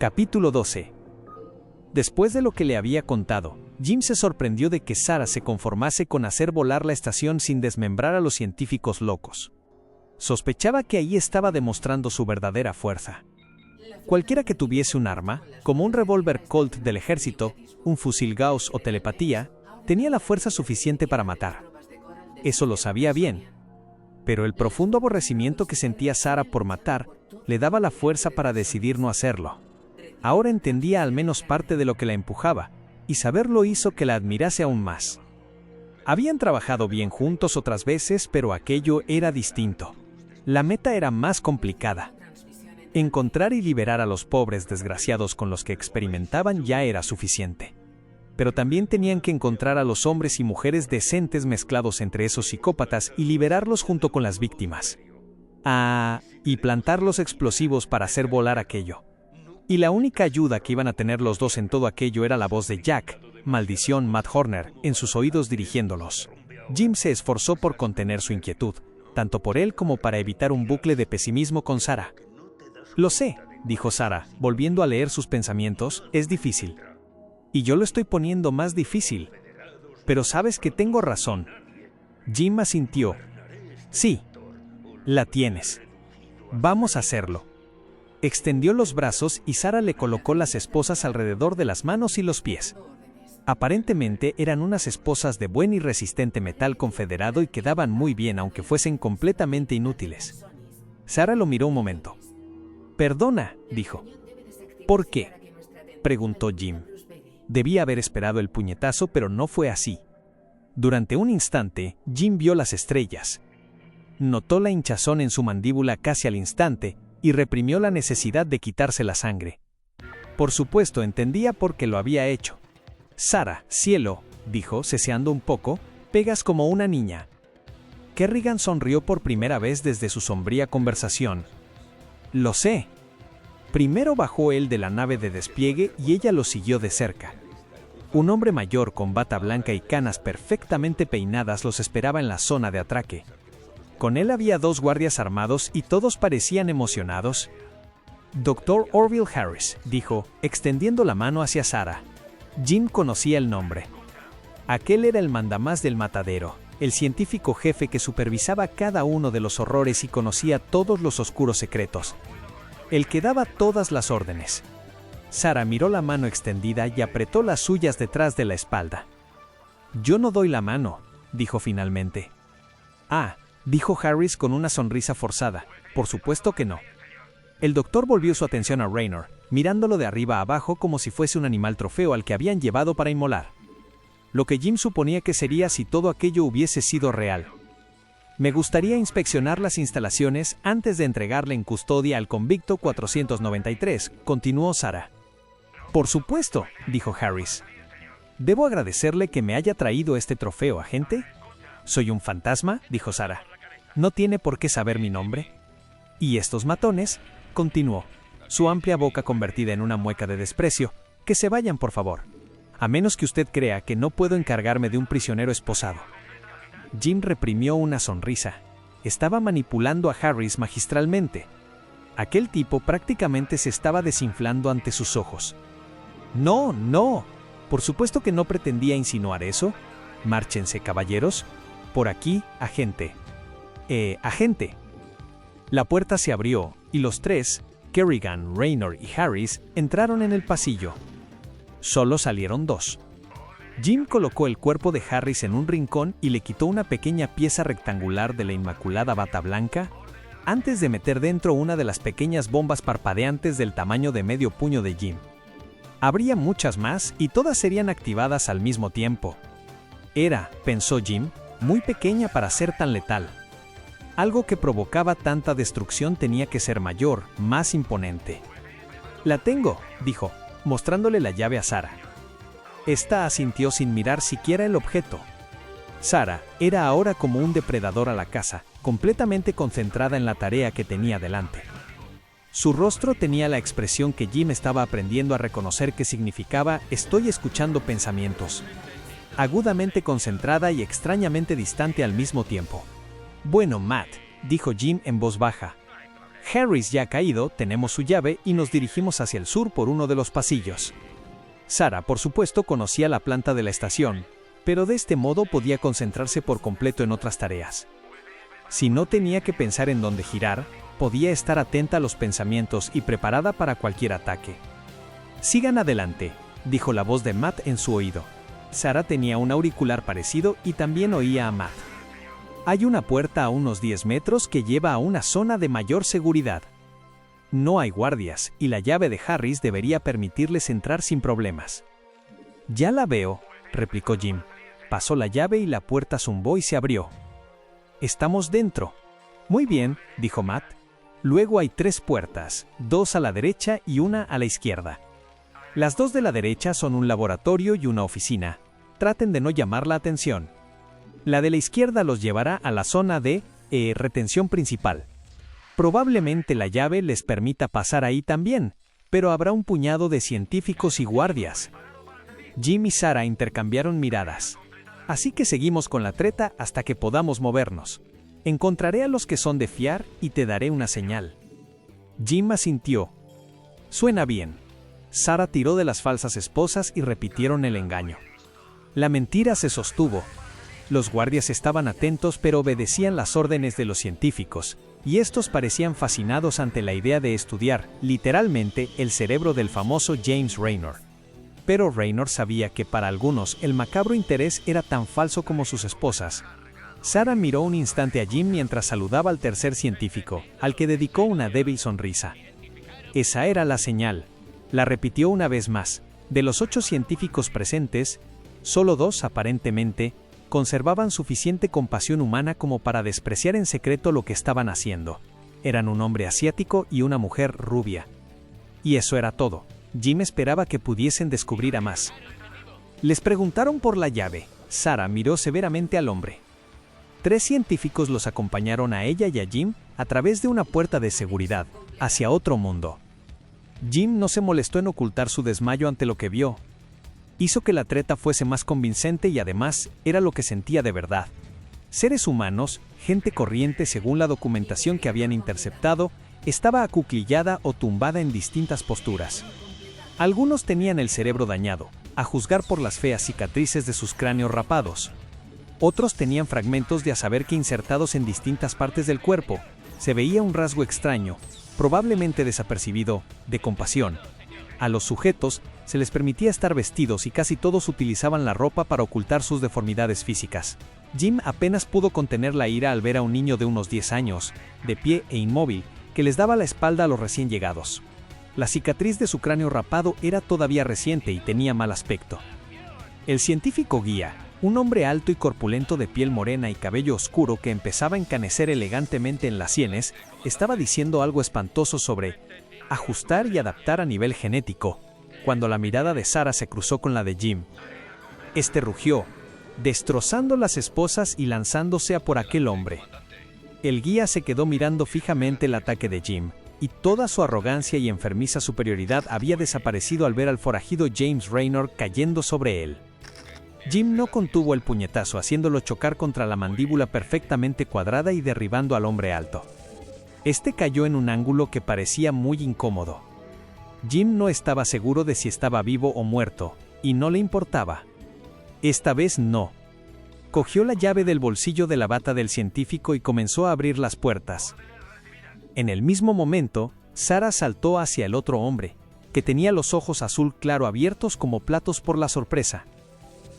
Capítulo 12. Después de lo que le había contado, Jim se sorprendió de que Sarah se conformase con hacer volar la estación sin desmembrar a los científicos locos. Sospechaba que ahí estaba demostrando su verdadera fuerza. Cualquiera que tuviese un arma, como un revólver Colt del ejército, un fusil Gauss o telepatía, tenía la fuerza suficiente para matar. Eso lo sabía bien. Pero el profundo aborrecimiento que sentía Sarah por matar le daba la fuerza para decidir no hacerlo. Ahora entendía al menos parte de lo que la empujaba, y saberlo hizo que la admirase aún más. Habían trabajado bien juntos otras veces, pero aquello era distinto. La meta era más complicada. Encontrar y liberar a los pobres desgraciados con los que experimentaban ya era suficiente. Pero también tenían que encontrar a los hombres y mujeres decentes mezclados entre esos psicópatas y liberarlos junto con las víctimas. Y plantar los explosivos para hacer volar aquello. Y la única ayuda que iban a tener los dos en todo aquello era la voz de Jack, maldición Matt Horner, en sus oídos dirigiéndolos. Jim se esforzó por contener su inquietud, tanto por él como para evitar un bucle de pesimismo con Sarah. «Lo sé», dijo Sarah, volviendo a leer sus pensamientos, «es difícil. Y yo lo estoy poniendo más difícil. Pero sabes que tengo razón». Jim asintió. «Sí, la tienes. Vamos a hacerlo». Extendió los brazos y Sarah le colocó las esposas alrededor de las manos y los pies. Aparentemente eran unas esposas de buen y resistente metal confederado y quedaban muy bien aunque fuesen completamente inútiles. Sarah lo miró un momento. «Perdona», dijo. «¿Por qué?», preguntó Jim. Debía haber esperado el puñetazo, pero no fue así. Durante un instante, Jim vio las estrellas. Notó la hinchazón en su mandíbula casi al instante, y reprimió la necesidad de quitarse la sangre. Por supuesto, entendía por qué lo había hecho. «Sarah, cielo», dijo, ceseando un poco, «pegas como una niña». Kerrigan sonrió por primera vez desde su sombría conversación. «Lo sé». Primero bajó él de la nave de despliegue y ella lo siguió de cerca. Un hombre mayor con bata blanca y canas perfectamente peinadas los esperaba en la zona de atraque. Con él había dos guardias armados y todos parecían emocionados. «Dr. Orville Harris», dijo, extendiendo la mano hacia Sarah. Jim conocía el nombre. Aquel era el mandamás del matadero, el científico jefe que supervisaba cada uno de los horrores y conocía todos los oscuros secretos. El que daba todas las órdenes. Sarah miró la mano extendida y apretó las suyas detrás de la espalda. «Yo no doy la mano», dijo finalmente. «Ah», dijo Harris con una sonrisa forzada. «Por supuesto que no». El doctor volvió su atención a Raynor, mirándolo de arriba a abajo como si fuese un animal trofeo al que habían llevado para inmolar. Lo que Jim suponía que sería si todo aquello hubiese sido real. «Me gustaría inspeccionar las instalaciones antes de entregarle en custodia al convicto 493», continuó Sarah. «Por supuesto», dijo Harris. «¿Debo agradecerle que me haya traído este trofeo, agente?» «¿Soy un fantasma?», dijo Sarah. «¿No tiene por qué saber mi nombre?» «Y estos matones», continuó, su amplia boca convertida en una mueca de desprecio, «que se vayan, por favor. A menos que usted crea que no puedo encargarme de un prisionero esposado». Jim reprimió una sonrisa. Estaba manipulando a Harris magistralmente. Aquel tipo prácticamente se estaba desinflando ante sus ojos. «No, no. Por supuesto que no pretendía insinuar eso. Márchense, caballeros. Por aquí, agente». «Agente». La puerta se abrió, y los tres, Kerrigan, Raynor y Harris, entraron en el pasillo. Solo salieron dos. Jim colocó el cuerpo de Harris en un rincón y le quitó una pequeña pieza rectangular de la inmaculada bata blanca, antes de meter dentro una de las pequeñas bombas parpadeantes del tamaño de medio puño de Jim. Habría muchas más y todas serían activadas al mismo tiempo. Era, pensó Jim, muy pequeña para ser tan letal. Algo que provocaba tanta destrucción tenía que ser mayor, más imponente. «La tengo», dijo, mostrándole la llave a Sarah. Esta asintió sin mirar siquiera el objeto. Sarah era ahora como un depredador a la caza, completamente concentrada en la tarea que tenía delante. Su rostro tenía la expresión que Jim estaba aprendiendo a reconocer que significaba «estoy escuchando pensamientos», agudamente concentrada y extrañamente distante al mismo tiempo. «Bueno, Matt», dijo Jim en voz baja. Harris ya ha caído, tenemos su llave y nos dirigimos hacia el sur por uno de los pasillos. Sarah, por supuesto, conocía la planta de la estación, pero de este modo podía concentrarse por completo en otras tareas. Si no tenía que pensar en dónde girar, podía estar atenta a los pensamientos y preparada para cualquier ataque. «Sigan adelante», dijo la voz de Matt en su oído. Sarah tenía un auricular parecido y también oía a Matt. «Hay una puerta a unos 10 metros que lleva a una zona de mayor seguridad. No hay guardias, y la llave de Harris debería permitirles entrar sin problemas». «Ya la veo», replicó Jim. Pasó la llave y la puerta zumbó y se abrió. «Estamos dentro». «Muy bien», dijo Matt. «Luego hay 3 puertas, 2 a la derecha y una a la izquierda. Las 2 de la derecha son un laboratorio y una oficina. Traten de no llamar la atención. La de la izquierda los llevará a la zona de retención principal. Probablemente la llave les permita pasar ahí también, pero habrá un puñado de científicos y guardias». Jim y Sarah intercambiaron miradas. «Así que seguimos con la treta hasta que podamos movernos. Encontraré a los que son de fiar y te daré una señal». Jim asintió. «Suena bien». Sarah tiró de las falsas esposas y repitieron el engaño. La mentira se sostuvo. Los guardias estaban atentos pero obedecían las órdenes de los científicos, y estos parecían fascinados ante la idea de estudiar, literalmente, el cerebro del famoso James Raynor. Pero Raynor sabía que para algunos el macabro interés era tan falso como sus esposas. Sarah miró un instante a Jim mientras saludaba al tercer científico, al que dedicó una débil sonrisa. Esa era la señal. La repitió una vez más. De los 8 científicos presentes, solo 2, aparentemente, conservaban suficiente compasión humana como para despreciar en secreto lo que estaban haciendo. Eran un hombre asiático y una mujer rubia. Y eso era todo. Jim esperaba que pudiesen descubrir a más. Les preguntaron por la llave. Sarah miró severamente al hombre. 3 científicos los acompañaron a ella y a Jim a través de una puerta de seguridad, hacia otro mundo. Jim no se molestó en ocultar su desmayo ante lo que vio. Hizo que la treta fuese más convincente y además era lo que sentía de verdad. Seres humanos, gente corriente según la documentación que habían interceptado, estaba acuclillada o tumbada en distintas posturas. Algunos tenían el cerebro dañado, a juzgar por las feas cicatrices de sus cráneos rapados. Otros tenían fragmentos de a saber qué insertados en distintas partes del cuerpo. Se veía un rasgo extraño, probablemente desapercibido, de compasión. A los sujetos se les permitía estar vestidos y casi todos utilizaban la ropa para ocultar sus deformidades físicas. Jim apenas pudo contener la ira al ver a un niño de unos 10 años, de pie e inmóvil, que les daba la espalda a los recién llegados. La cicatriz de su cráneo rapado era todavía reciente y tenía mal aspecto. El científico guía, un hombre alto y corpulento de piel morena y cabello oscuro que empezaba a encanecer elegantemente en las sienes, estaba diciendo algo espantoso sobre ajustar y adaptar a nivel genético, cuando la mirada de Sarah se cruzó con la de Jim. Este rugió, destrozando las esposas y lanzándose a por aquel hombre. El guía se quedó mirando fijamente el ataque de Jim, y toda su arrogancia y enfermiza superioridad había desaparecido al ver al forajido James Raynor cayendo sobre él. Jim no contuvo el puñetazo, haciéndolo chocar contra la mandíbula perfectamente cuadrada y derribando al hombre alto. Este cayó en un ángulo que parecía muy incómodo. Jim no estaba seguro de si estaba vivo o muerto, y no le importaba. Esta vez no. Cogió la llave del bolsillo de la bata del científico y comenzó a abrir las puertas. En el mismo momento, Sarah saltó hacia el otro hombre, que tenía los ojos azul claro abiertos como platos por la sorpresa.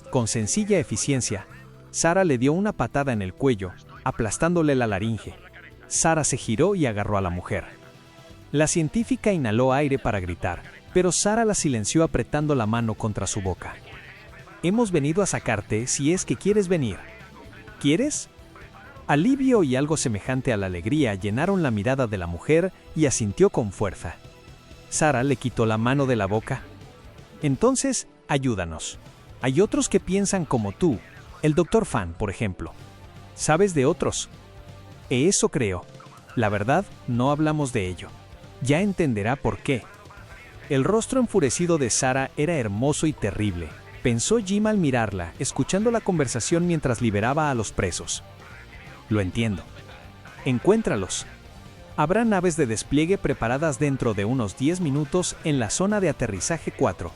Con sencilla eficiencia, Sarah le dio una patada en el cuello, aplastándole la laringe. Sarah se giró y agarró a la mujer. La científica inhaló aire para gritar, pero Sarah la silenció apretando la mano contra su boca. «Hemos venido a sacarte si es que quieres venir. ¿Quieres?». Alivio y algo semejante a la alegría llenaron la mirada de la mujer y asintió con fuerza. Sarah le quitó la mano de la boca. «Entonces, ayúdanos. Hay otros que piensan como tú, el Dr. Fan, por ejemplo. ¿Sabes de otros?». «Eso creo. La verdad, no hablamos de ello. Ya entenderá por qué». El rostro enfurecido de Sarah era hermoso y terrible, pensó Jim al mirarla, escuchando la conversación mientras liberaba a los presos. «Lo entiendo. Encuéntralos». Habrá naves de despliegue preparadas dentro de unos 10 minutos en la zona de aterrizaje 4.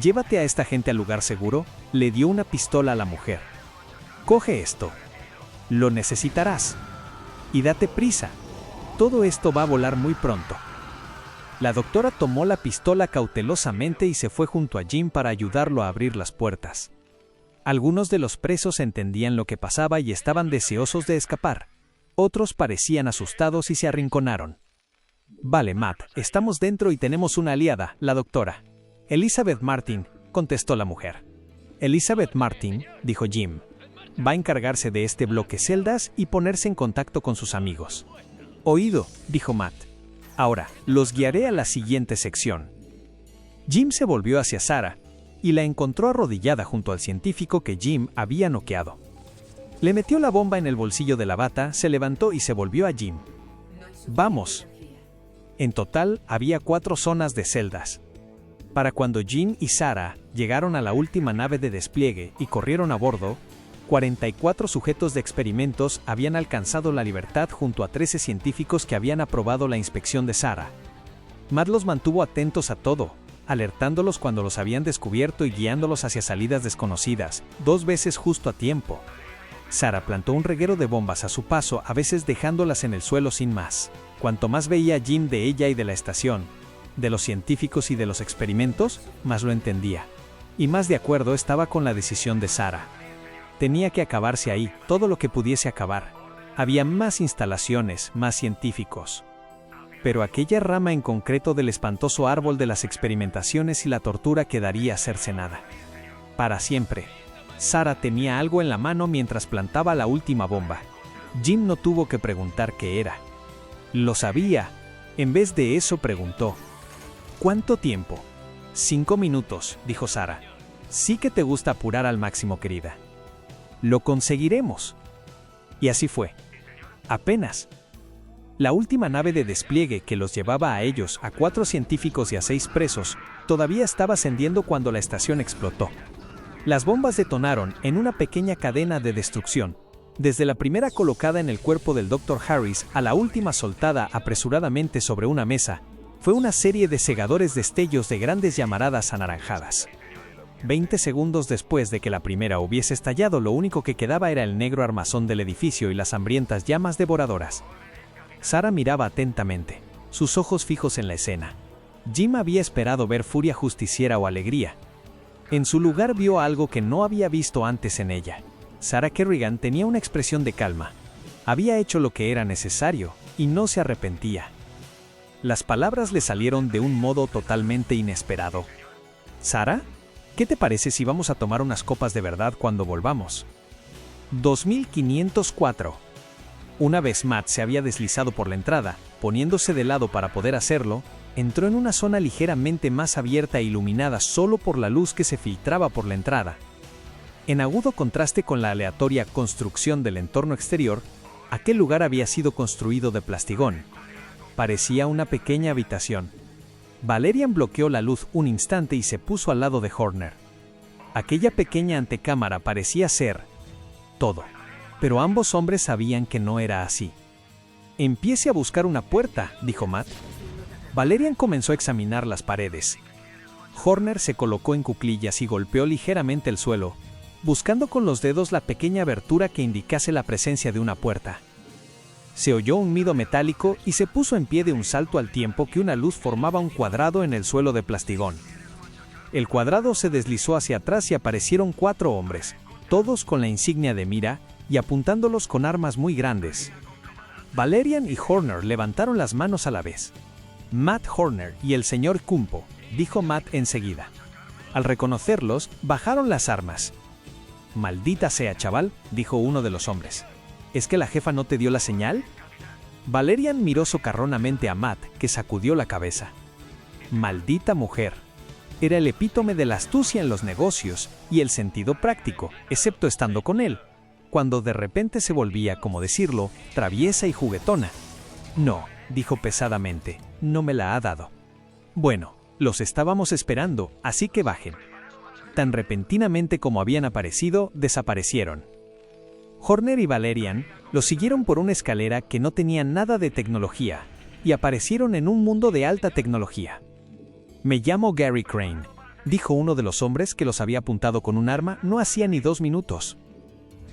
Llévate a esta gente al lugar seguro, le dio una pistola a la mujer. Coge esto. Lo necesitarás. Y date prisa. Todo esto va a volar muy pronto. La doctora tomó la pistola cautelosamente y se fue junto a Jim para ayudarlo a abrir las puertas. Algunos de los presos entendían lo que pasaba y estaban deseosos de escapar. Otros parecían asustados y se arrinconaron. Vale, Matt, estamos dentro y tenemos una aliada, la doctora. Elizabeth Martin, contestó la mujer. Elizabeth Martin, dijo Jim, va a encargarse de este bloque celdas y ponerse en contacto con sus amigos. Oído, dijo Matt. Ahora, los guiaré a la siguiente sección. Jim se volvió hacia Sarah y la encontró arrodillada junto al científico que Jim había noqueado. Le metió la bomba en el bolsillo de la bata, se levantó y se volvió a Jim. Vamos. En total, había 4 zonas de celdas. Para cuando Jim y Sarah llegaron a la última nave de despliegue y corrieron a bordo, 44 sujetos de experimentos habían alcanzado la libertad junto a 13 científicos que habían aprobado la inspección de Sarah. Matt los mantuvo atentos a todo, alertándolos cuando los habían descubierto y guiándolos hacia salidas desconocidas, 2 veces justo a tiempo. Sarah plantó un reguero de bombas a su paso, a veces dejándolas en el suelo sin más. Cuanto más veía Jim de ella y de la estación, de los científicos y de los experimentos, más lo entendía. Y más de acuerdo estaba con la decisión de Sarah. Tenía que acabarse ahí, todo lo que pudiese acabar. Había más instalaciones, más científicos. Pero aquella rama en concreto del espantoso árbol de las experimentaciones y la tortura quedaría cercenada. Para siempre. Sarah tenía algo en la mano mientras plantaba la última bomba. Jim no tuvo que preguntar qué era. Lo sabía. En vez de eso preguntó. ¿Cuánto tiempo? 5 minutos, dijo Sarah. Sí que te gusta apurar al máximo, querida. Lo conseguiremos. Y así fue. Apenas. La última nave de despliegue que los llevaba a ellos, a 4 científicos y a 6 presos, todavía estaba ascendiendo cuando la estación explotó. Las bombas detonaron en una pequeña cadena de destrucción, desde la primera colocada en el cuerpo del Dr. Harris a la última soltada apresuradamente sobre una mesa. Fue una serie de cegadores destellos de grandes llamaradas anaranjadas. 20 segundos después de que la primera hubiese estallado, lo único que quedaba era el negro armazón del edificio y las hambrientas llamas devoradoras. Sarah miraba atentamente, sus ojos fijos en la escena. Jim había esperado ver furia justiciera o alegría. En su lugar vio algo que no había visto antes en ella. Sarah Kerrigan tenía una expresión de calma. Había hecho lo que era necesario y no se arrepentía. Las palabras le salieron de un modo totalmente inesperado. ¿Sarah? ¿Qué te parece si vamos a tomar unas copas de verdad cuando volvamos? 2504. Una vez Matt se había deslizado por la entrada, poniéndose de lado para poder hacerlo, entró en una zona ligeramente más abierta e iluminada solo por la luz que se filtraba por la entrada. En agudo contraste con la aleatoria construcción del entorno exterior, aquel lugar había sido construido de plastigón. Parecía una pequeña habitación. Valerian bloqueó la luz un instante y se puso al lado de Horner. Aquella pequeña antecámara parecía ser todo, pero ambos hombres sabían que no era así. «Empiece a buscar una puerta», dijo Matt. Valerian comenzó a examinar las paredes. Horner se colocó en cuclillas y golpeó ligeramente el suelo, buscando con los dedos la pequeña abertura que indicase la presencia de una puerta. Se oyó un mido metálico y se puso en pie de un salto al tiempo que una luz formaba un cuadrado en el suelo de plastigón. El cuadrado se deslizó hacia atrás y aparecieron 4 hombres, todos con la insignia de mira y apuntándolos con armas muy grandes. Valerian y Horner levantaron las manos a la vez. «Matt Horner y el señor Kumpo», dijo Matt enseguida. Al reconocerlos, bajaron las armas. «Maldita sea, chaval», dijo uno de los hombres. ¿Es que la jefa no te dio la señal? Valerian miró socarronamente a Matt, que sacudió la cabeza. Maldita mujer. Era el epítome de la astucia en los negocios y el sentido práctico, excepto estando con él, cuando de repente se volvía, como decirlo, traviesa y juguetona. No, dijo pesadamente, no me la ha dado. Bueno, los estábamos esperando, así que bajen. Tan repentinamente como habían aparecido, desaparecieron. Horner y Valerian lo siguieron por una escalera que no tenía nada de tecnología y aparecieron en un mundo de alta tecnología. «Me llamo Gary Crane», dijo uno de los hombres que los había apuntado con un arma no hacía ni 2 minutos.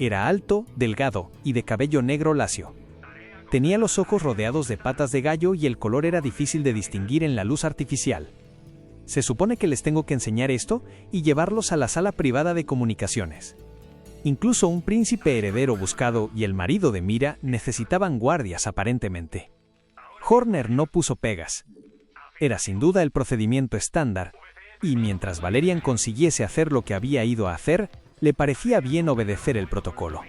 Era alto, delgado y de cabello negro lacio. Tenía los ojos rodeados de patas de gallo y el color era difícil de distinguir en la luz artificial. Se supone que les tengo que enseñar esto y llevarlos a la sala privada de comunicaciones. Incluso un príncipe heredero buscado y el marido de Mira necesitaban guardias aparentemente. Horner no puso pegas. Era sin duda el procedimiento estándar, y mientras Valerian consiguiese hacer lo que había ido a hacer, le parecía bien obedecer el protocolo.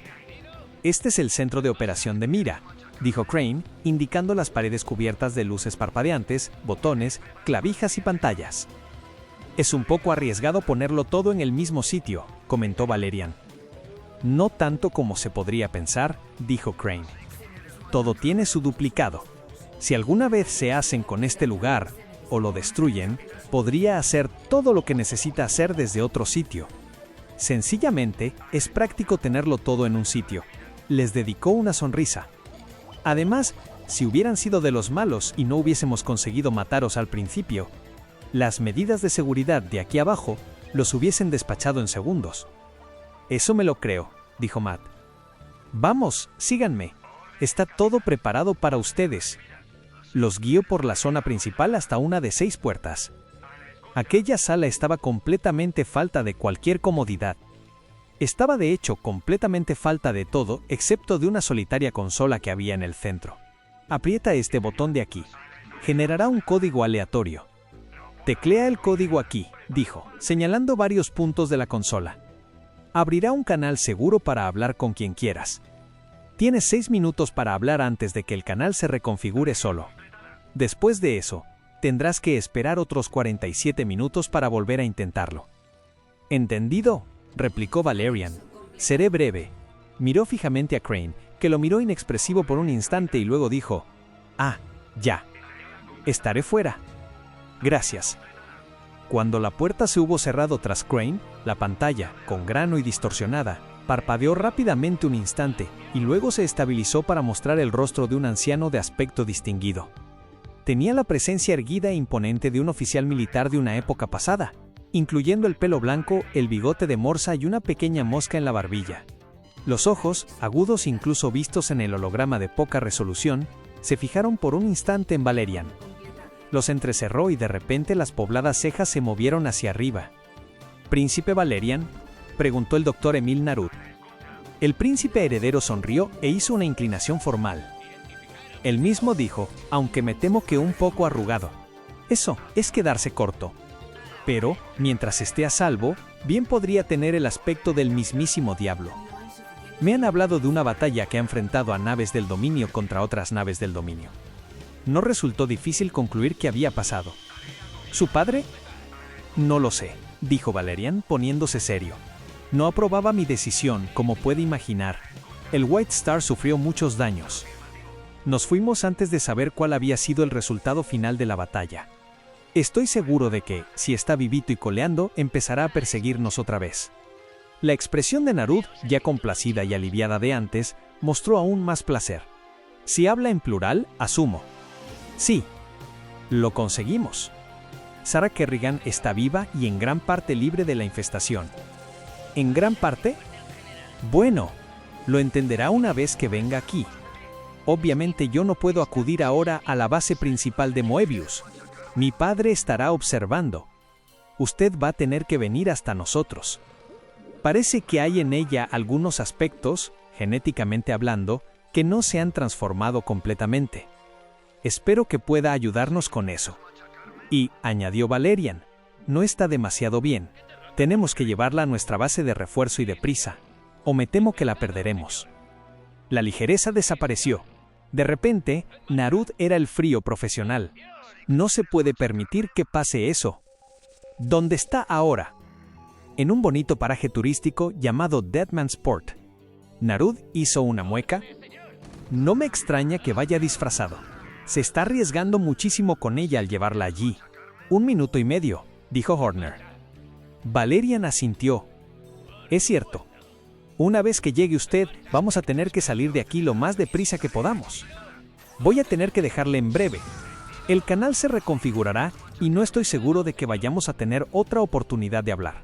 «Este es el centro de operación de Mira», dijo Crane, indicando las paredes cubiertas de luces parpadeantes, botones, clavijas y pantallas. «Es un poco arriesgado ponerlo todo en el mismo sitio», comentó Valerian. «No tanto como se podría pensar», dijo Crane. «Todo tiene su duplicado. Si alguna vez se hacen con este lugar, o lo destruyen, podría hacer todo lo que necesita hacer desde otro sitio. Sencillamente, es práctico tenerlo todo en un sitio». Les dedicó una sonrisa. «Además, si hubieran sido de los malos y no hubiésemos conseguido mataros al principio, las medidas de seguridad de aquí abajo los hubiesen despachado en segundos». «Eso me lo creo», dijo Matt. «Vamos, síganme. Está todo preparado para ustedes». Los guió por la zona principal hasta una de 6 puertas. Aquella sala estaba completamente falta de cualquier comodidad. Estaba de hecho completamente falta de todo excepto de una solitaria consola que había en el centro. «Aprieta este botón de aquí. Generará un código aleatorio». «Teclea el código aquí», dijo, señalando varios puntos de la consola. «Abrirá un canal seguro para hablar con quien quieras. Tienes 6 minutos para hablar antes de que el canal se reconfigure solo. Después de eso, tendrás que esperar otros 47 minutos para volver a intentarlo». «¿Entendido?», replicó Valerian. «Seré breve». Miró fijamente a Crane, que lo miró inexpresivo por un instante y luego dijo: «Ah, ya. Estaré fuera. Gracias». Cuando la puerta se hubo cerrado tras Crane, la pantalla, con grano y distorsionada, parpadeó rápidamente un instante y luego se estabilizó para mostrar el rostro de un anciano de aspecto distinguido. Tenía la presencia erguida e imponente de un oficial militar de una época pasada, incluyendo el pelo blanco, el bigote de morsa y una pequeña mosca en la barbilla. Los ojos, agudos incluso vistos en el holograma de poca resolución, se fijaron por un instante en Valerian. Los entrecerró y de repente las pobladas cejas se movieron hacia arriba. «¿Príncipe Valerian?», preguntó el doctor Emil Narud. El príncipe heredero sonrió e hizo una inclinación formal. Él mismo dijo, aunque me temo que un poco arrugado: «Eso es quedarse corto. Pero, mientras esté a salvo, bien podría tener el aspecto del mismísimo diablo. Me han hablado de una batalla que ha enfrentado a naves del dominio contra otras naves del dominio. No resultó difícil concluir qué había pasado. ¿Su padre? No lo sé», dijo Valerian, poniéndose serio. «No aprobaba mi decisión, como puede imaginar. El White Star sufrió muchos daños. Nos fuimos antes de saber cuál había sido el resultado final de la batalla. Estoy seguro de que, si está vivito y coleando, empezará a perseguirnos otra vez». La expresión de Narud, ya complacida y aliviada de antes, mostró aún más placer. «Si habla en plural, asumo». «Sí. Lo conseguimos. Sarah Kerrigan está viva y en gran parte libre de la infestación». «¿En gran parte?». «Bueno, lo entenderá una vez que venga aquí. Obviamente yo no puedo acudir ahora a la base principal de Moebius. Mi padre estará observando. Usted va a tener que venir hasta nosotros. Parece que hay en ella algunos aspectos, genéticamente hablando, que no se han transformado completamente. Espero que pueda ayudarnos con eso». Y, añadió Valerian, «no está demasiado bien. Tenemos que llevarla a nuestra base de refuerzo y deprisa, o me temo que la perderemos». La ligereza desapareció. De repente, Narud era el frío profesional. No se puede permitir que pase eso. ¿Dónde está ahora? En un bonito paraje turístico llamado Deadman's Port. Narud hizo una mueca. No me extraña que vaya disfrazado. Se está arriesgando muchísimo con ella al llevarla allí. 1 minuto y medio, dijo Horner. Valerian asintió. Es cierto. Una vez que llegue usted, vamos a tener que salir de aquí lo más deprisa que podamos. Voy a tener que dejarle en breve. El canal se reconfigurará y no estoy seguro de que vayamos a tener otra oportunidad de hablar.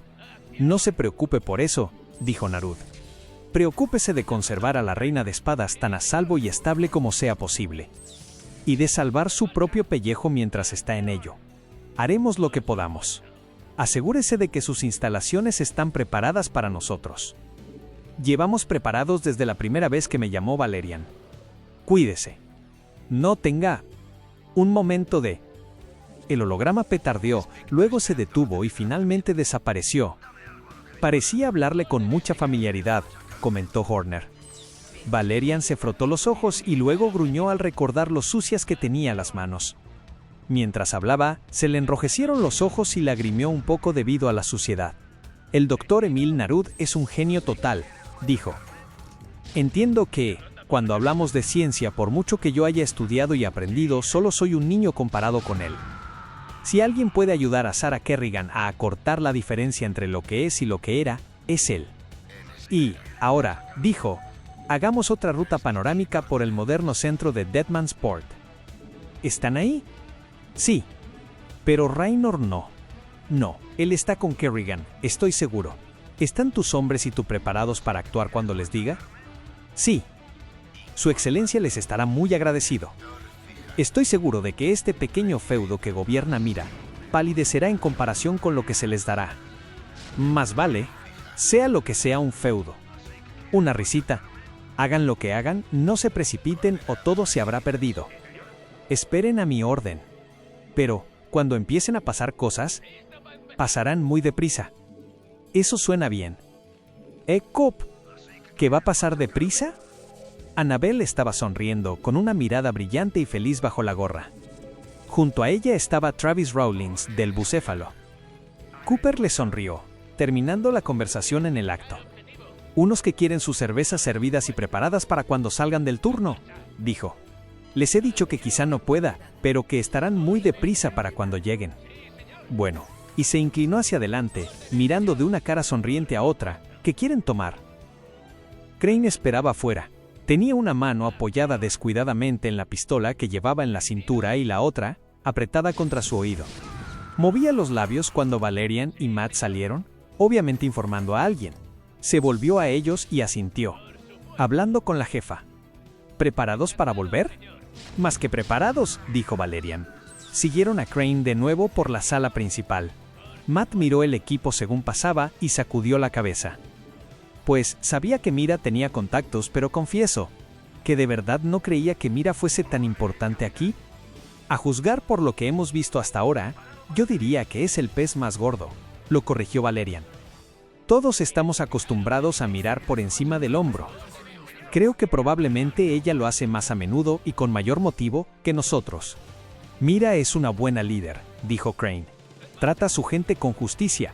No se preocupe por eso, dijo Narud. Preocúpese de conservar a la reina de espadas tan a salvo y estable como sea posible. Y de salvar su propio pellejo mientras está en ello. Haremos lo que podamos. Asegúrese de que sus instalaciones están preparadas para nosotros. Llevamos preparados desde la primera vez que me llamó Valerian. Cuídese. No tenga un momento de... El holograma petardeó, luego se detuvo y finalmente desapareció. Parecía hablarle con mucha familiaridad, comentó Horner. Valerian se frotó los ojos y luego gruñó al recordar lo sucias que tenía las manos. Mientras hablaba, se le enrojecieron los ojos y lagrimió un poco debido a la suciedad. El doctor Emil Narud es un genio total, dijo. Entiendo que, cuando hablamos de ciencia, por mucho que yo haya estudiado y aprendido, solo soy un niño comparado con él. Si alguien puede ayudar a Sarah Kerrigan a acortar la diferencia entre lo que es y lo que era, es él. Y, ahora, dijo, hagamos otra ruta panorámica por el moderno centro de Deadmansport. ¿Están ahí? Sí. Pero Raynor no. No, él está con Kerrigan, estoy seguro. ¿Están tus hombres y tú preparados para actuar cuando les diga? Sí. Su excelencia les estará muy agradecido. Estoy seguro de que este pequeño feudo que gobierna Mira palidecerá en comparación con lo que se les dará. Más vale, sea lo que sea un feudo. Una risita. Hagan lo que hagan, no se precipiten o todo se habrá perdido. Esperen a mi orden. Pero, cuando empiecen a pasar cosas, pasarán muy deprisa. Eso suena bien. Cop, ¿qué va a pasar deprisa? Annabelle estaba sonriendo, con una mirada brillante y feliz bajo la gorra. Junto a ella estaba Travis Rawlins, del Bucéfalo. Cooper le sonrió, terminando la conversación en el acto. Unos que quieren sus cervezas servidas y preparadas para cuando salgan del turno, dijo. Les he dicho que quizá no pueda, pero que estarán muy deprisa para cuando lleguen. Bueno, y se inclinó hacia adelante, mirando de una cara sonriente a otra, ¿qué quieren tomar? Crane esperaba afuera. Tenía una mano apoyada descuidadamente en la pistola que llevaba en la cintura y la otra, apretada contra su oído. Movía los labios cuando Valerian y Matt salieron, obviamente informando a alguien. Se volvió a ellos y asintió, hablando con la jefa. ¿Preparados para volver? Más que preparados, dijo Valerian. Siguieron a Crane de nuevo por la sala principal. Matt miró el equipo según pasaba y sacudió la cabeza. Pues sabía que Mira tenía contactos, pero confieso que de verdad no creía que Mira fuese tan importante aquí. A juzgar por lo que hemos visto hasta ahora, yo diría que es el pez más gordo, lo corrigió Valerian. Todos estamos acostumbrados a mirar por encima del hombro. Creo que probablemente ella lo hace más a menudo y con mayor motivo que nosotros. Mira es una buena líder, dijo Crane. Trata a su gente con justicia.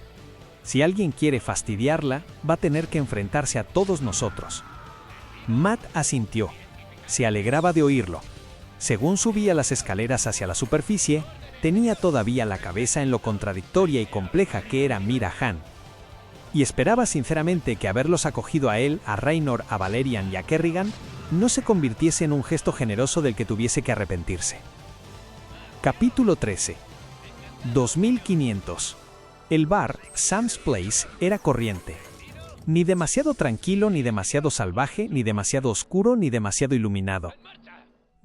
Si alguien quiere fastidiarla, va a tener que enfrentarse a todos nosotros. Matt asintió. Se alegraba de oírlo. Según subía las escaleras hacia la superficie, tenía todavía la cabeza en lo contradictoria y compleja que era Mira Han. Y esperaba sinceramente que haberlos acogido a él, a Raynor, a Valerian y a Kerrigan, no se convirtiese en un gesto generoso del que tuviese que arrepentirse. Capítulo 13. 2500. El bar, Sam's Place, era corriente. Ni demasiado tranquilo, ni demasiado salvaje, ni demasiado oscuro, ni demasiado iluminado.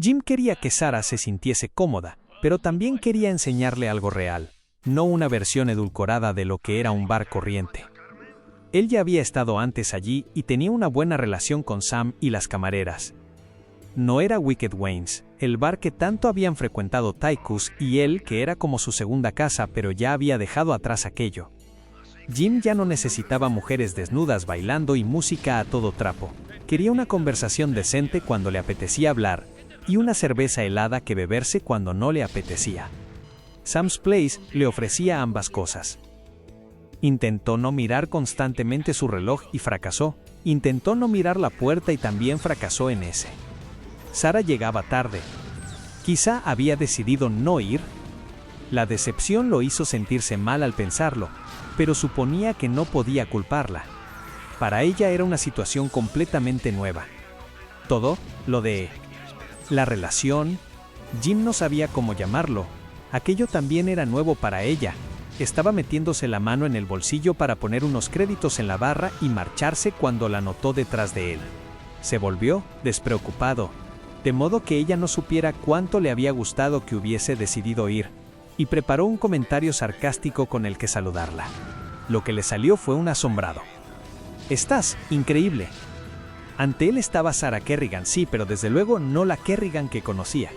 Jim quería que Sarah se sintiese cómoda, pero también quería enseñarle algo real, no una versión edulcorada de lo que era un bar corriente. Él ya había estado antes allí y tenía una buena relación con Sam y las camareras. No era Wicked Wayne's, el bar que tanto habían frecuentado Tychus y él, que era como su segunda casa, pero ya había dejado atrás aquello. Jim ya no necesitaba mujeres desnudas bailando y música a todo trapo. Quería una conversación decente cuando le apetecía hablar, y una cerveza helada que beberse cuando no le apetecía. Sam's Place le ofrecía ambas cosas. Intentó no mirar constantemente su reloj y fracasó. Intentó no mirar la puerta y también fracasó en ese. Sarah llegaba tarde. Quizá había decidido no ir. La decepción lo hizo sentirse mal al pensarlo, pero suponía que no podía culparla. Para ella era una situación completamente nueva. Todo, lo de la relación, Jim no sabía cómo llamarlo. Aquello también era nuevo para ella. Estaba metiéndose la mano en el bolsillo para poner unos créditos en la barra y marcharse cuando la notó detrás de él. Se volvió, despreocupado, de modo que ella no supiera cuánto le había gustado que hubiese decidido ir, y preparó un comentario sarcástico con el que saludarla. Lo que le salió fue un asombrado. «Estás increíble». Ante él estaba Sarah Kerrigan, sí, pero desde luego no la Kerrigan que conocía.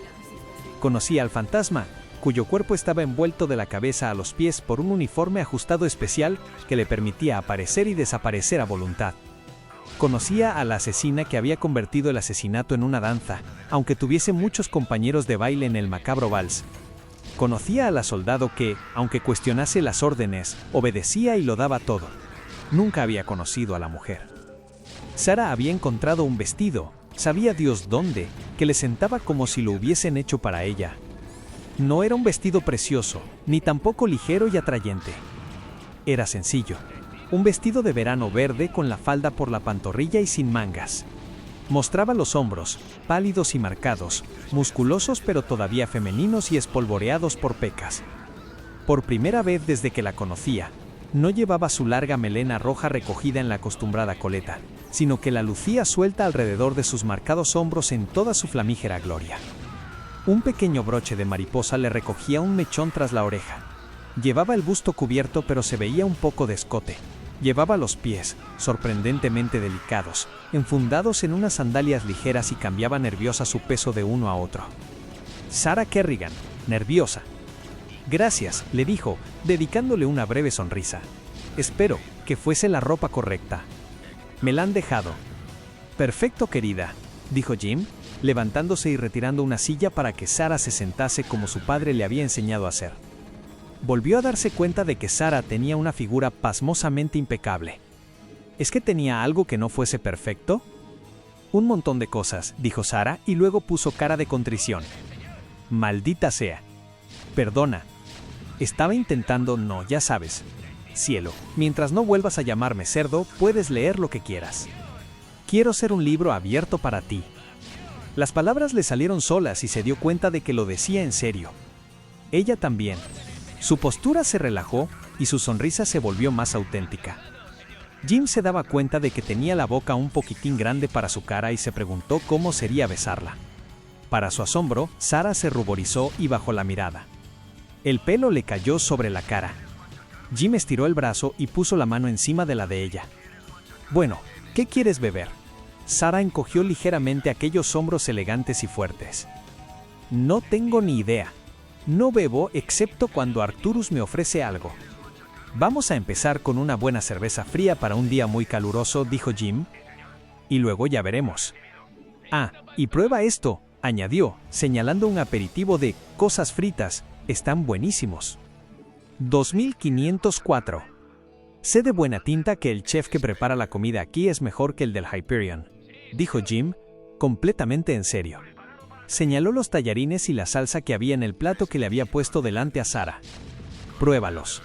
Conocía al fantasma, cuyo cuerpo estaba envuelto de la cabeza a los pies por un uniforme ajustado especial que le permitía aparecer y desaparecer a voluntad. Conocía a la asesina que había convertido el asesinato en una danza, aunque tuviese muchos compañeros de baile en el macabro vals. Conocía a la soldado que, aunque cuestionase las órdenes, obedecía y lo daba todo. Nunca había conocido a la mujer. Sarah había encontrado un vestido, sabía Dios dónde, que le sentaba como si lo hubiesen hecho para ella. No era un vestido precioso, ni tampoco ligero y atrayente. Era sencillo. Un vestido de verano verde con la falda por la pantorrilla y sin mangas. Mostraba los hombros, pálidos y marcados, musculosos pero todavía femeninos y espolvoreados por pecas. Por primera vez desde que la conocía, no llevaba su larga melena roja recogida en la acostumbrada coleta, sino que la lucía suelta alrededor de sus marcados hombros en toda su flamígera gloria. Un pequeño broche de mariposa le recogía un mechón tras la oreja. Llevaba el busto cubierto pero se veía un poco de escote. Llevaba los pies, sorprendentemente delicados, enfundados en unas sandalias ligeras y cambiaba nerviosa su peso de uno a otro. Sarah Kerrigan, nerviosa. «Gracias», le dijo, dedicándole una breve sonrisa. «Espero que fuese la ropa correcta». «Me la han dejado». «Perfecto, querida», dijo Jim, levantándose y retirando una silla para que Sarah se sentase como su padre le había enseñado a hacer. Volvió a darse cuenta de que Sarah tenía una figura pasmosamente impecable. ¿Es que tenía algo que no fuese perfecto? «Un montón de cosas», dijo Sarah y luego puso cara de contrición. «Maldita sea. Perdona. Estaba intentando, no, ya sabes. Cielo, mientras no vuelvas a llamarme cerdo, puedes leer lo que quieras. Quiero ser un libro abierto para ti». Las palabras le salieron solas y se dio cuenta de que lo decía en serio. Ella también. Su postura se relajó y su sonrisa se volvió más auténtica. Jim se daba cuenta de que tenía la boca un poquitín grande para su cara y se preguntó cómo sería besarla. Para su asombro, Sarah se ruborizó y bajó la mirada. El pelo le cayó sobre la cara. Jim estiró el brazo y puso la mano encima de la de ella. «Bueno, ¿qué quieres beber?» Sarah encogió ligeramente aquellos hombros elegantes y fuertes. «No tengo ni idea. No bebo excepto cuando Arcturus me ofrece algo». «Vamos a empezar con una buena cerveza fría para un día muy caluroso», dijo Jim. «Y luego ya veremos». «Ah, y prueba esto», añadió, señalando un aperitivo de cosas fritas. «Están buenísimos». 2504. «Sé de buena tinta que el chef que prepara la comida aquí es mejor que el del Hyperion», dijo Jim, completamente en serio. Señaló los tallarines y la salsa que había en el plato que le había puesto delante a Sarah. «Pruébalos.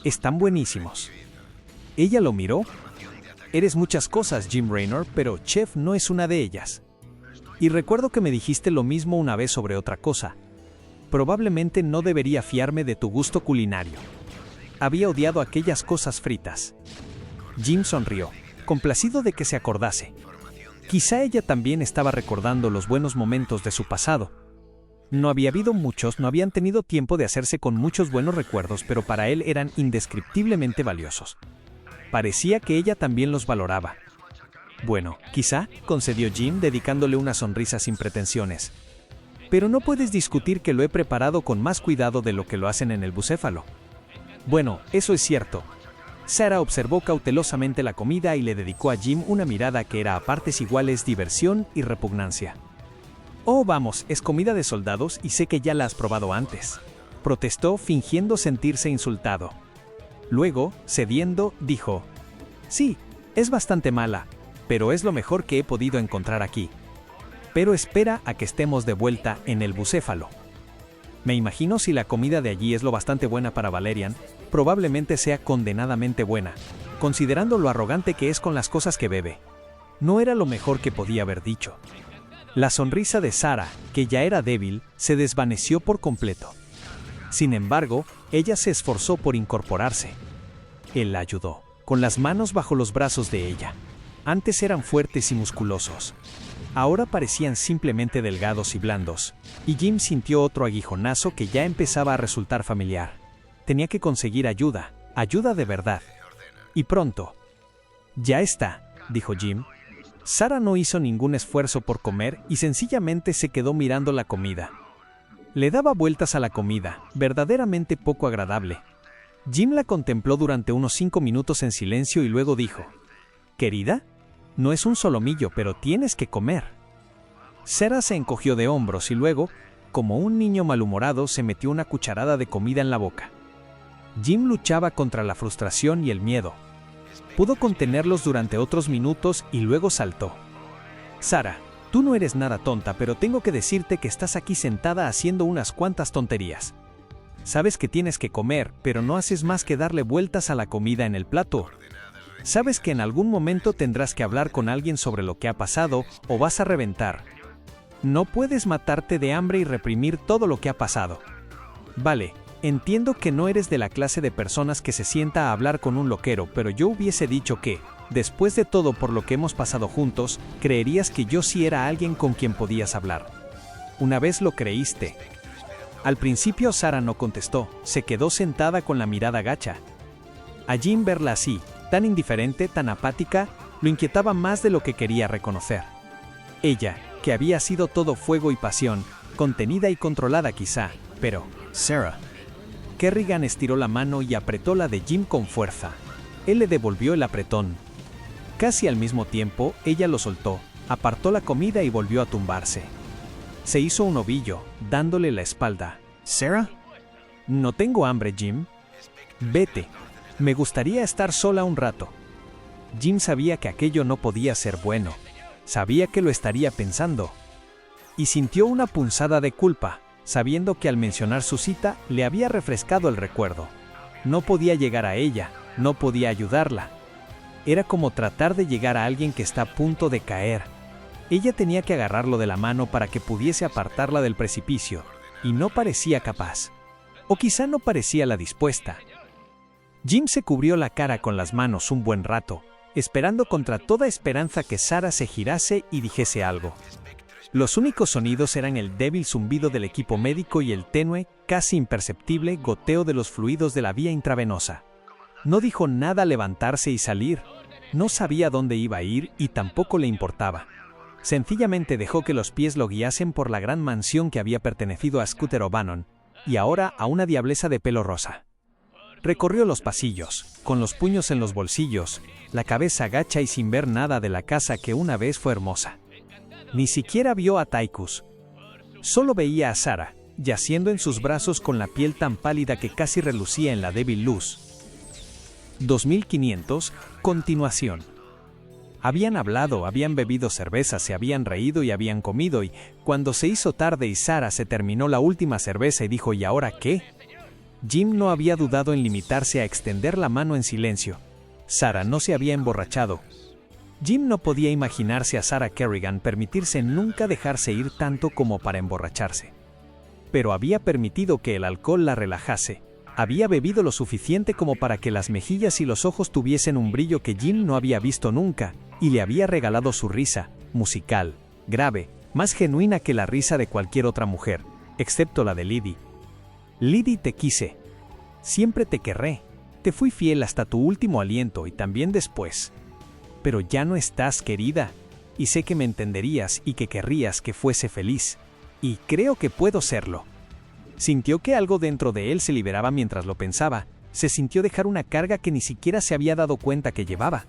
Están buenísimos». Ella lo miró. «Eres muchas cosas, Jim Raynor, pero chef no es una de ellas. Y recuerdo que me dijiste lo mismo una vez sobre otra cosa. Probablemente no debería fiarme de tu gusto culinario». Había odiado aquellas cosas fritas. Jim sonrió, complacido de que se acordase. Quizá ella también estaba recordando los buenos momentos de su pasado. No había habido muchos, no habían tenido tiempo de hacerse con muchos buenos recuerdos, pero para él eran indescriptiblemente valiosos. Parecía que ella también los valoraba. «Bueno, quizá», concedió Jim, dedicándole una sonrisa sin pretensiones. «Pero no puedes discutir que lo he preparado con más cuidado de lo que lo hacen en el bucéfalo». «Bueno, eso es cierto». Sarah observó cautelosamente la comida y le dedicó a Jim una mirada que era a partes iguales diversión y repugnancia. «Oh, vamos, es comida de soldados y sé que ya la has probado antes», protestó fingiendo sentirse insultado. Luego, cediendo, dijo: «Sí, es bastante mala, pero es lo mejor que he podido encontrar aquí. Pero espera a que estemos de vuelta en el bucéfalo. Me imagino si la comida de allí es lo bastante buena para Valerian, probablemente sea condenadamente buena». considerando lo arrogante que es con las cosas que bebe. No era lo mejor que podía haber dicho. La sonrisa de Sarah, que ya era débil, se desvaneció por completo. Sin embargo, ella se esforzó por incorporarse. Él la ayudó, con las manos bajo los brazos de ella. Antes eran fuertes y musculosos. Ahora parecían simplemente delgados y blandos, y Jim sintió otro aguijonazo que ya empezaba a resultar familiar. Tenía que conseguir ayuda, ayuda de verdad. Y pronto. Ya está, dijo Jim. Sarah no hizo ningún esfuerzo por comer y sencillamente se quedó mirando la comida. Le daba vueltas a la comida, verdaderamente poco agradable. Jim la contempló durante unos 5 minutos en silencio y luego dijo: «Querida, no es un solomillo, pero tienes que comer». Sarah se encogió de hombros y luego, como un niño malhumorado, se metió una cucharada de comida en la boca. Jim luchaba contra la frustración y el miedo. Pudo contenerlos durante otros minutos y luego saltó. «Sarah, tú no eres nada tonta, pero tengo que decirte que estás aquí sentada haciendo unas cuantas tonterías. Sabes que tienes que comer, pero no haces más que darle vueltas a la comida en el plato. Sabes que en algún momento tendrás que hablar con alguien sobre lo que ha pasado o vas a reventar. No puedes matarte de hambre y reprimir todo lo que ha pasado. Vale, entiendo que no eres de la clase de personas que se sienta a hablar con un loquero, pero yo hubiese dicho que, después de todo por lo que hemos pasado juntos, creerías que yo sí era alguien con quien podías hablar. Una vez lo creíste». Al principio Sarah no contestó, se quedó sentada con la mirada gacha. A Jim verla así, tan indiferente, tan apática, lo inquietaba más de lo que quería reconocer. Ella, que había sido todo fuego y pasión, contenida y controlada quizá, pero... «Sarah». Kerrigan estiró la mano y apretó la de Jim con fuerza. Él le devolvió el apretón. Casi al mismo tiempo, ella lo soltó, apartó la comida y volvió a tumbarse. Se hizo un ovillo, dándole la espalda. «¿Sarah?» «No tengo hambre, Jim». «Vete. Me gustaría estar sola un rato». Jim sabía que aquello no podía ser bueno. Sabía que lo estaría pensando. Y sintió una punzada de culpa, sabiendo que al mencionar su cita le había refrescado el recuerdo. No podía llegar a ella, no podía ayudarla. Era como tratar de llegar a alguien que está a punto de caer. Ella tenía que agarrarlo de la mano para que pudiese apartarla del precipicio, y no parecía capaz. O quizá no parecía la dispuesta. Jim se cubrió la cara con las manos un buen rato, esperando contra toda esperanza que Sarah se girase y dijese algo. Los únicos sonidos eran el débil zumbido del equipo médico y el tenue, casi imperceptible, goteo de los fluidos de la vía intravenosa. No dijo nada al levantarse y salir. No sabía dónde iba a ir y tampoco le importaba. Sencillamente dejó que los pies lo guiasen por la gran mansión que había pertenecido a Scooter O'Bannon, y ahora a una diablesa de pelo rosa. Recorrió los pasillos, con los puños en los bolsillos, la cabeza gacha y sin ver nada de la casa que una vez fue hermosa. Ni siquiera vio a Tychus. Solo veía a Sarah, yaciendo en sus brazos con la piel tan pálida que casi relucía en la débil luz. 2500, continuación. Habían hablado, habían bebido cerveza, se habían reído y habían comido y, cuando se hizo tarde y Sarah se terminó la última cerveza y dijo: ¿y ahora qué? Jim no había dudado en limitarse a extender la mano en silencio. Sarah no se había emborrachado. Jim no podía imaginarse a Sarah Kerrigan permitirse nunca dejarse ir tanto como para emborracharse. Pero había permitido que el alcohol la relajase. Había bebido lo suficiente como para que las mejillas y los ojos tuviesen un brillo que Jim no había visto nunca, y le había regalado su risa, musical, grave, más genuina que la risa de cualquier otra mujer, excepto la de Liddy. «Liddy, te quise. Siempre te querré. Te fui fiel hasta tu último aliento y también después. Pero ya no estás, querida, y sé que me entenderías y que querrías que fuese feliz. Y creo que puedo serlo». Sintió que algo dentro de él se liberaba mientras lo pensaba. Se sintió dejar una carga que ni siquiera se había dado cuenta que llevaba.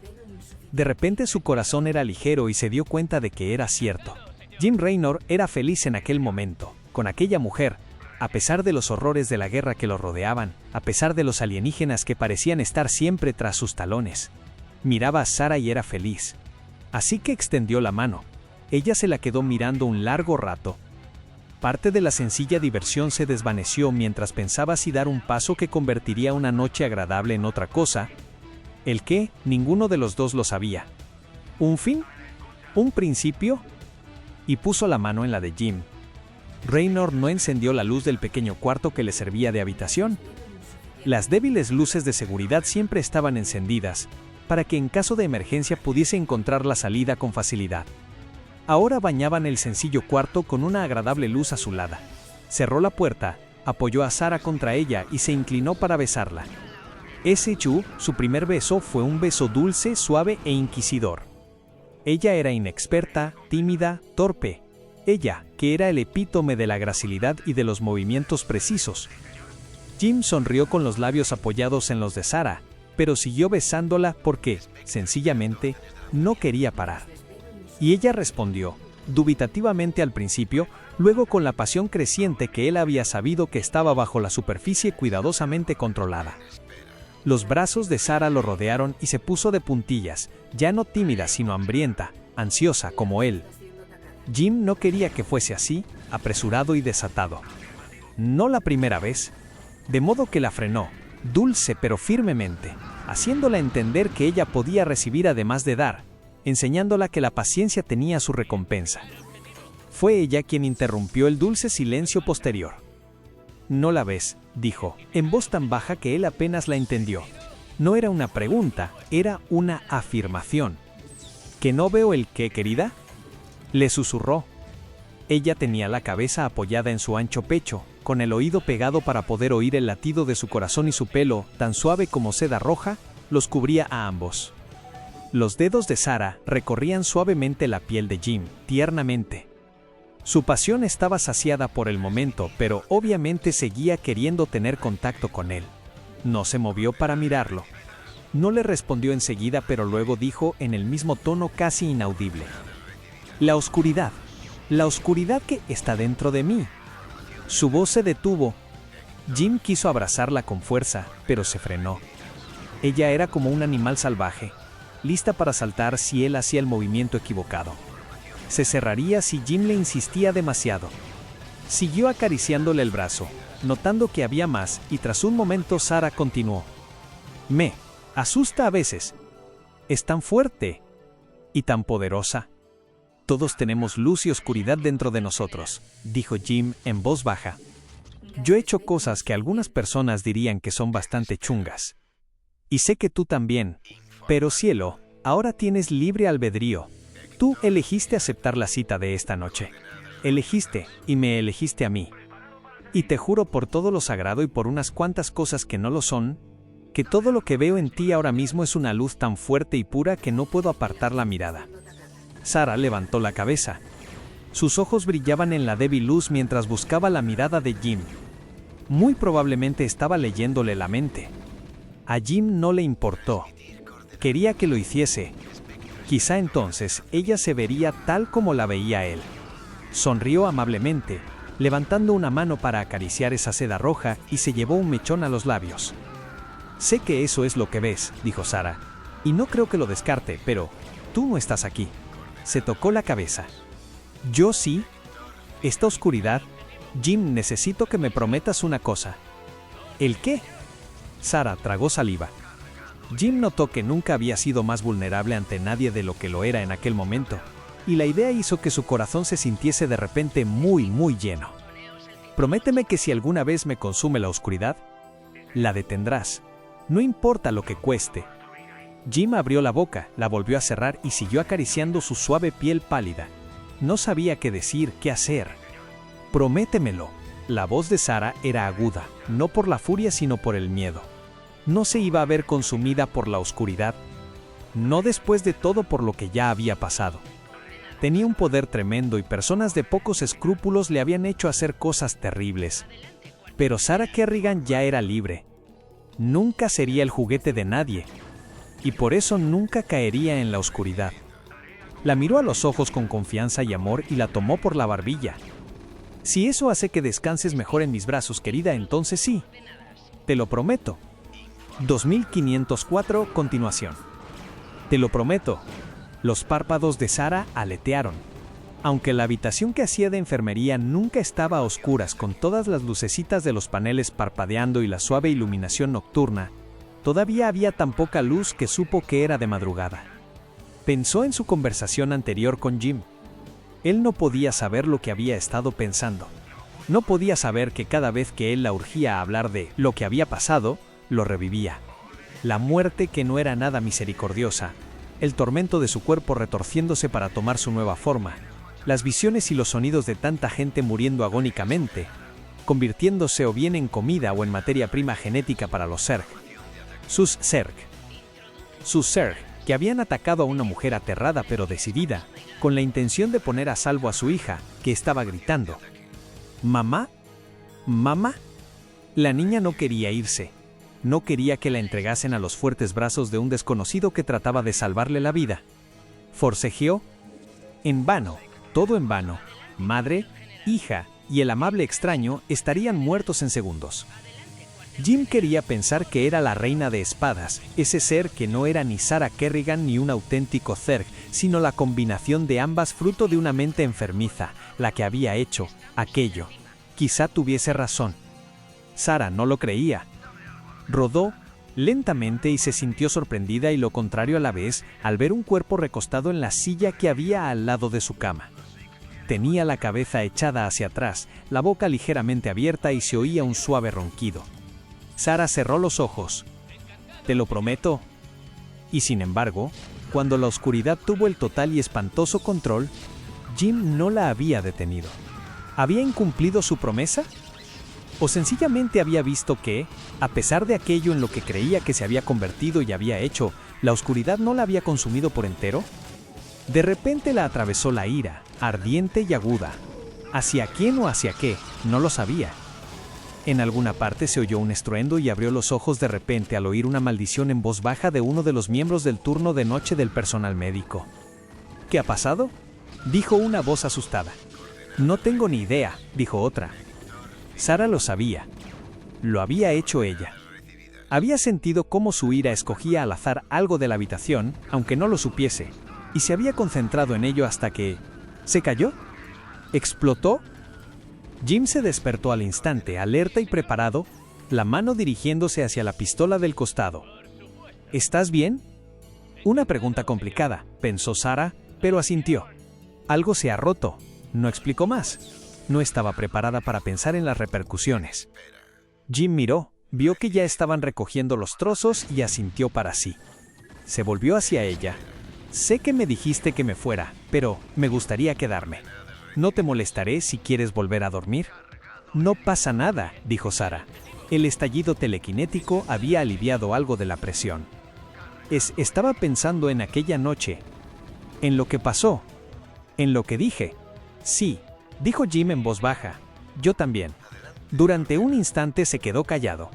De repente su corazón era ligero y se dio cuenta de que era cierto. Jim Raynor era feliz en aquel momento, con aquella mujer, a pesar de los horrores de la guerra que lo rodeaban, a pesar de los alienígenas que parecían estar siempre tras sus talones. Miraba a Sarah y era feliz. Así que extendió la mano. Ella se la quedó mirando un largo rato. Parte de la sencilla diversión se desvaneció mientras pensaba si dar un paso que convertiría una noche agradable en otra cosa. ¿El qué? Ninguno de los dos lo sabía. ¿Un fin? ¿Un principio? Y puso la mano en la de Jim. Raynor no encendió la luz del pequeño cuarto que le servía de habitación. Las débiles luces de seguridad siempre estaban encendidas, para que en caso de emergencia pudiese encontrar la salida con facilidad. Ahora bañaban el sencillo cuarto con una agradable luz azulada. Cerró la puerta, apoyó a Sarah contra ella y se inclinó para besarla. Ese su primer beso, fue un beso dulce, suave e inquisidor. Ella era inexperta, tímida, torpe. Ella, que era el epítome de la gracilidad y de los movimientos precisos. Jim sonrió con los labios apoyados en los de Sarah, pero siguió besándola porque, sencillamente, no quería parar. Y ella respondió, dubitativamente al principio, luego con la pasión creciente que él había sabido que estaba bajo la superficie cuidadosamente controlada. Los brazos de Sarah lo rodearon y se puso de puntillas, ya no tímida sino hambrienta, ansiosa como él. Jim no quería que fuese así, apresurado y desatado. No la primera vez, de modo que la frenó, dulce pero firmemente, haciéndola entender que ella podía recibir además de dar, enseñándola que la paciencia tenía su recompensa. Fue ella quien interrumpió el dulce silencio posterior. «¿No la ves?», dijo, en voz tan baja que él apenas la entendió. No era una pregunta, era una afirmación. «¿Que no veo el qué, querida?», le susurró. Ella tenía la cabeza apoyada en su ancho pecho, con el oído pegado para poder oír el latido de su corazón y su pelo, tan suave como seda roja, los cubría a ambos. Los dedos de Sarah recorrían suavemente la piel de Jim, tiernamente. Su pasión estaba saciada por el momento, pero obviamente seguía queriendo tener contacto con él. No se movió para mirarlo. No le respondió enseguida, pero luego dijo en el mismo tono casi inaudible: «La oscuridad que está dentro de mí». Su voz se detuvo. Jim quiso abrazarla con fuerza, pero se frenó. Ella era como un animal salvaje, lista para saltar si él hacía el movimiento equivocado. Se cerraría si Jim le insistía demasiado. Siguió acariciándole el brazo, notando que había más, y tras un momento Sarah continuó: «Me asusta a veces. Es tan fuerte y tan poderosa». «Todos tenemos luz y oscuridad dentro de nosotros», dijo Jim en voz baja. «Yo he hecho cosas que algunas personas dirían que son bastante chungas. Y sé que tú también. Pero cielo, ahora tienes libre albedrío. Tú elegiste aceptar la cita de esta noche. Elegiste, y me elegiste a mí. Y te juro por todo lo sagrado y por unas cuantas cosas que no lo son, que todo lo que veo en ti ahora mismo es una luz tan fuerte y pura que no puedo apartar la mirada». Sarah levantó la cabeza. Sus ojos brillaban en la débil luz mientras buscaba la mirada de Jim. Muy probablemente estaba leyéndole la mente. A Jim no le importó. Quería que lo hiciese. Quizá entonces ella se vería tal como la veía él. Sonrió amablemente, levantando una mano para acariciar esa seda roja, y se llevó un mechón a los labios. «Sé que eso es lo que ves», dijo Sarah, «y no creo que lo descarte, pero tú no estás aquí». Se tocó la cabeza. «¿Yo sí? Esta oscuridad. Jim, necesito que me prometas una cosa». «¿El qué?». Sarah tragó saliva. Jim notó que nunca había sido más vulnerable ante nadie de lo que lo era en aquel momento, y la idea hizo que su corazón se sintiese de repente muy, muy lleno. «Prométeme que si alguna vez me consume la oscuridad, la detendrás. No importa lo que cueste». Jim abrió la boca, la volvió a cerrar y siguió acariciando su suave piel pálida. No sabía qué decir, qué hacer. «Prométemelo». La voz de Sarah era aguda, no por la furia sino por el miedo. No se iba a ver consumida por la oscuridad. No después de todo por lo que ya había pasado. Tenía un poder tremendo y personas de pocos escrúpulos le habían hecho hacer cosas terribles. Pero Sarah Kerrigan ya era libre. Nunca sería el juguete de nadie. Y por eso nunca caería en la oscuridad. La miró a los ojos con confianza y amor y la tomó por la barbilla. «Si eso hace que descanses mejor en mis brazos, querida, entonces sí. Te lo prometo». 2504, continuación. «Te lo prometo». Los párpados de Sarah aletearon. Aunque la habitación que hacía de enfermería nunca estaba a oscuras, con todas las lucecitas de los paneles parpadeando y la suave iluminación nocturna, Todavía había tan poca luz que supo que era de madrugada. Pensó en su conversación anterior con Jim. Él no podía saber lo que había estado pensando. No podía saber que cada vez que él la urgía a hablar de lo que había pasado, lo revivía. La muerte que no era nada misericordiosa, el tormento de su cuerpo retorciéndose para tomar su nueva forma, las visiones y los sonidos de tanta gente muriendo agónicamente, convirtiéndose o bien en comida o en materia prima genética para los Zerg. Sus Zerg, que habían atacado a una mujer aterrada pero decidida, con la intención de poner a salvo a su hija, que estaba gritando. ¿Mamá? ¿Mamá? La niña no quería irse. No quería que la entregasen a los fuertes brazos de un desconocido que trataba de salvarle la vida. Forcejeó. En vano, todo en vano. Madre, hija y el amable extraño estarían muertos en segundos. Jim quería pensar que era la reina de espadas, ese ser que no era ni Sarah Kerrigan ni un auténtico Zerg, sino la combinación de ambas fruto de una mente enfermiza, la que había hecho aquello. Quizá tuviese razón. Sarah no lo creía. Rodó lentamente y se sintió sorprendida y lo contrario a la vez al ver un cuerpo recostado en la silla que había al lado de su cama. Tenía la cabeza echada hacia atrás, la boca ligeramente abierta y se oía un suave ronquido. Sarah cerró los ojos. «Te lo prometo». Y sin embargo, cuando la oscuridad tuvo el total y espantoso control, Jim no la había detenido. ¿Había incumplido su promesa? ¿O sencillamente había visto que, a pesar de aquello en lo que creía que se había convertido y había hecho, la oscuridad no la había consumido por entero? De repente la atravesó la ira, ardiente y aguda. ¿Hacia quién o hacia qué? No lo sabía. En alguna parte se oyó un estruendo y abrió los ojos de repente al oír una maldición en voz baja de uno de los miembros del turno de noche del personal médico. ¿Qué ha pasado?, dijo una voz asustada. No tengo ni idea, dijo otra. Sarah lo sabía. Lo había hecho ella. Había sentido cómo su ira escogía al azar algo de la habitación, aunque no lo supiese, y se había concentrado en ello hasta que... ¿se cayó? ¿Explotó? Jim se despertó al instante, alerta y preparado, la mano dirigiéndose hacia la pistola del costado. ¿Estás bien? Una pregunta complicada, pensó Sarah, pero asintió. Algo se ha roto, no explicó más. No estaba preparada para pensar en las repercusiones. Jim miró, vio que ya estaban recogiendo los trozos y asintió para sí. Se volvió hacia ella. Sé que me dijiste que me fuera, pero me gustaría quedarme. ¿No te molestaré si quieres volver a dormir? No pasa nada, dijo Sarah. El estallido telequinético había aliviado algo de la presión. Estaba pensando en aquella noche. En lo que pasó. En lo que dije. Sí, dijo Jim en voz baja. Yo también. Durante un instante se quedó callado.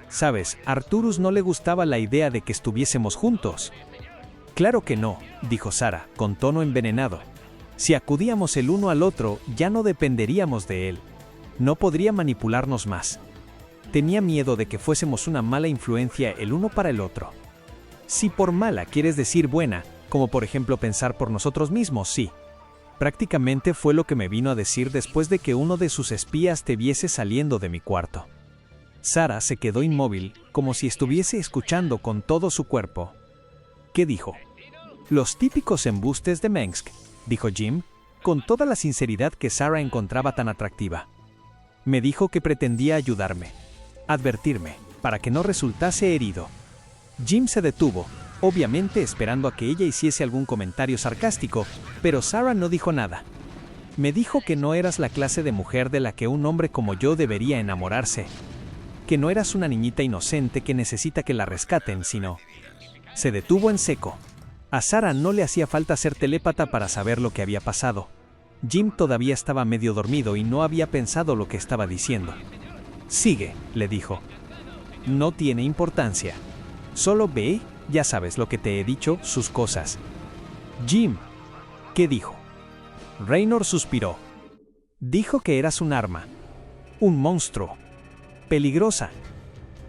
Sabes, a Arturus no le gustaba la idea de que estuviésemos juntos. Claro que no, dijo Sarah, con tono envenenado. Si acudíamos el uno al otro, ya no dependeríamos de él. No podría manipularnos más. Tenía miedo de que fuésemos una mala influencia el uno para el otro. Si por mala quieres decir buena, como por ejemplo pensar por nosotros mismos, sí. Prácticamente fue lo que me vino a decir después de que uno de sus espías te viese saliendo de mi cuarto. Sarah se quedó inmóvil, como si estuviese escuchando con todo su cuerpo. ¿Qué dijo? Los típicos embustes de Mengsk, dijo Jim, con toda la sinceridad que Sarah encontraba tan atractiva. Me dijo que pretendía ayudarme, advertirme, para que no resultase herido. Jim se detuvo, obviamente esperando a que ella hiciese algún comentario sarcástico, pero Sarah no dijo nada. Me dijo que no eras la clase de mujer de la que un hombre como yo debería enamorarse, que no eras una niñita inocente que necesita que la rescaten, sino... Se detuvo en seco. A Sarah no le hacía falta ser telépata para saber lo que había pasado. Jim todavía estaba medio dormido y no había pensado lo que estaba diciendo. Sigue, le dijo. No tiene importancia. Solo ve, ya sabes lo que te he dicho, sus cosas. Jim, ¿qué dijo? Raynor suspiró. Dijo que eras un arma. Un monstruo. Peligrosa.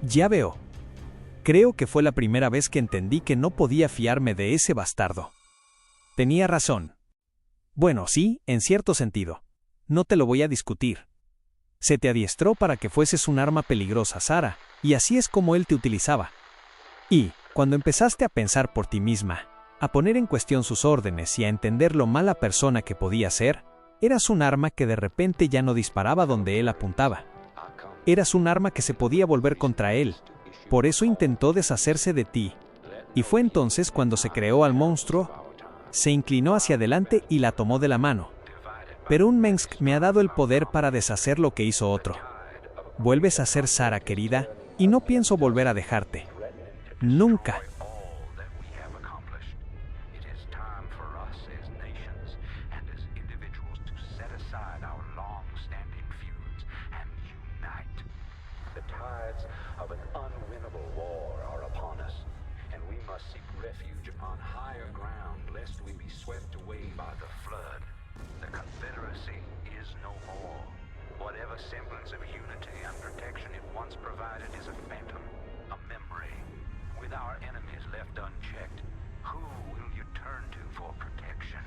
Ya veo. Creo que fue la primera vez que entendí que no podía fiarme de ese bastardo. Tenía razón. Bueno, sí, en cierto sentido. No te lo voy a discutir. Se te adiestró para que fueses un arma peligrosa, Sarah, y así es como él te utilizaba. Y, cuando empezaste a pensar por ti misma, a poner en cuestión sus órdenes y a entender lo mala persona que podía ser, eras un arma que de repente ya no disparaba donde él apuntaba. Eras un arma que se podía volver contra él. Por eso intentó deshacerse de ti. Y fue entonces cuando se creó al monstruo, se inclinó hacia adelante y la tomó de la mano. Pero un Mengsk me ha dado el poder para deshacer lo que hizo otro. Vuelves a ser Sara, querida, y no pienso volver a dejarte. Nunca. Semblance of unity and protection it once provided is a phantom, a memory. With our enemies left unchecked, who will you turn to for protection?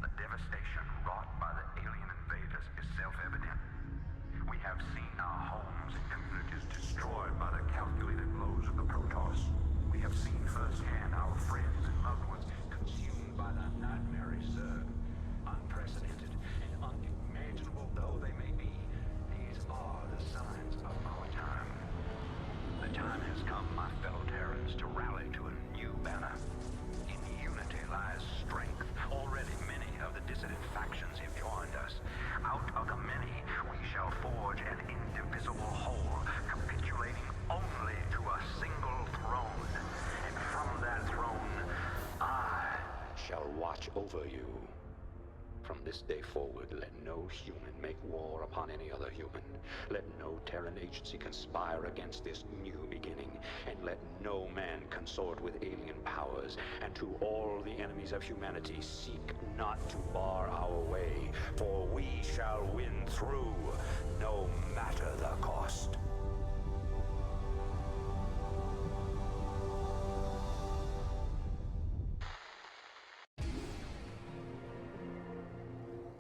The devastation wrought by the alien invaders is self-evident. We have seen our homes and communities destroyed by the calculated blows of the Protoss. We have seen firsthand our friends and loved ones consumed by the nightmare Zerg. Unprecedented and unimaginable though they may be, these are the signs of our time. The time has come, my fellow Terrans, to rally to a new banner. In unity lies strength. Already many of the dissident factions have joined us. Out of the many, we shall forge an indivisible whole, capitulating only to a single throne. And from that throne, I shall watch over you. From this day forward, let no human make war upon any other human. Let no Terran agency conspire against this new beginning. And let no man consort with alien powers. And to all the enemies of humanity, seek not to bar our way. For we shall win through, no matter the cost.